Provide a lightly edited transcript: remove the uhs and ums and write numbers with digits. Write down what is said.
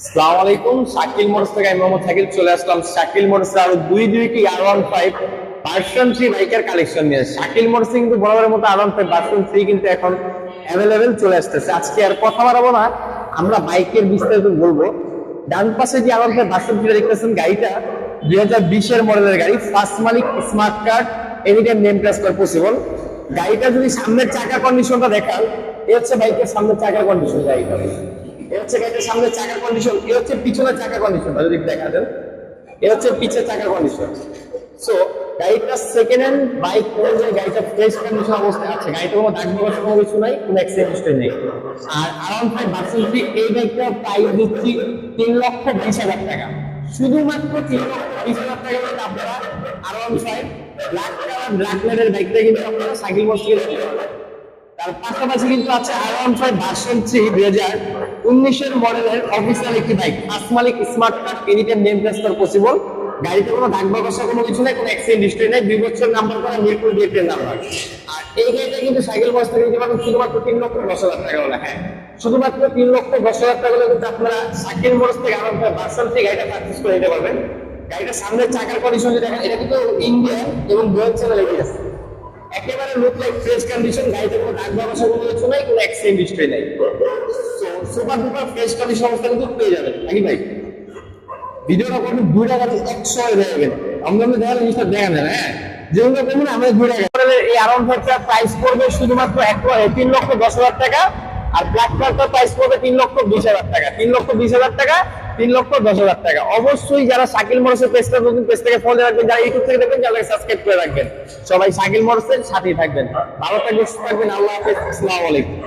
আসসালামু আলাইকুম। শাকিল মোটরস থেকে আমি মোহাম্মদ শাকিল চলে আসলাম শাকিল মোটরস আরো দুইটি R15 ভার্সন 3 বাইকের কালেকশন নিয়ে। শাকিল মোটরস কিন্তু বরাবরের মতো R15 ভার্সন 3 কিন্তু এখন অ্যাভেলেবেল চলে আসতেছে। আজকে আর কথা বাড়াবো না, আমরা বাইকের বিস্তারিত বলবো। ডান পাশে যে R15 ভার্সন 3 দেখতেছেন, গাড়িটা 2020 এর মডেলের গাড়ি, ফার্স্ট মালিক, smart card, anytime name transfer possible. গাড়িটা যদি সামনের চাকার কন্ডিশনটা দেখান, এই হচ্ছে বাইকের সামনের চাকার কন্ডিশন। গাড়িটা হচ্ছে গাড়িটার সামনের চাকার কন্ডিশন, এ হচ্ছে পিছনের চাকার কন্ডিশন। যদি দেখা দেন, এ হচ্ছে পিছের চাকার কন্ডিশন। সো গাড়িটা সেকেন্ড হ্যান্ড বাইক, গাড়িটা ফ্রেশ কন্ডিশন অবস্থায় আছে। গাড়িটা কোনো দাগ বগার কোনো কিছু নাই, কোনো অ্যাক্সিডেন্ট হিস্ট্রি নেই। আর R15 ভার্সন 3 এই বাইকটা প্রাইস দিচ্ছি 3,20,000 টাকা। শুধুমাত্র 3,20,000 টাকা কিন্তু আপনারা R15 black colour black ladder বাইকটা কিন্তু আপনারা সাইকেল মোটরস থেকে কিনতে পারবেন। তার পাশাপাশি কিন্তু আছে R15 ভার্সন 3 2019 এর মডেলের অফিসিয়াল একটি বাইক, ফার্স্ট মালিক, smart card, anytime name transfer possible. গাড়িতে কোনো দাগ বা কষা কোনো কিছু নেই, কোনো অ্যাক্সিডেন্ট হিস্ট্রি নেই, 2 বছর নাম্বার করা, মিরপুর ডিএক্টের নাম্বার। আর এই গাড়িটা কিন্তু সাইকেল মোটরস থেকে নিতে পারবেন শুধুমাত্র 3,10,000 টাকা হলে। হ্যাঁ, শুধুমাত্র 3,10,000 টাকা হলে কিন্তু আপনারা সাইকেল মোটরস থেকে R15 ভার্সন 3 গাড়িটা পারচেজ করে নিতে পারবেন। গাড়িটার সামনের চাকার কন্ডিশন যদি দেখেন, এটা কিন্তু ইন্ডিয়ান এবং ডুয়াল চ্যানেল এবিএস, একেবারে লুক লাইক ফ্রেশ কন্ডিশন। গাড়িতে কোনো দাগ বা কষা কোনো কিছু নাই, কোনো অ্যাক্সিডেন্ট হিস্ট্রি নাই। So super duper fresh condition অবস্থা কিন্তু পেয়ে যাবেন নাকি ভাই। ভিডিওটা করবেন 2 টাকা 100 হয়ে যাবেন। আমরা দেখালে জিনিসটা দেখা যাবে। হ্যাঁ, যেগুলো করবেন আমরা 2 টাকা। এই R15 প্রাইস পড়বে শুধুমাত্র 3,10,000 টাকা। আর ব্ল্যাক কালারটার প্রাইস পড়বে 3,20,000 টাকা। 3,20,000 টাকা, 3,10,000 টাকা। অবশ্যই যারা শাকিল মোটরসের পেজটা নতুন, পেজটাকে ফলো রাখবেন, যারা ইউটিউব থেকে দেখবেন তাদেরকে সাবস্ক্রাইব করে রাখবেন। সবাই শাকিল মোটরসের সাথেই থাকবেন। ভালো থাকবেন, সুস্থ থাকবেন। আল্লাহ হাফেজ, আসসালামু আলাইকুম।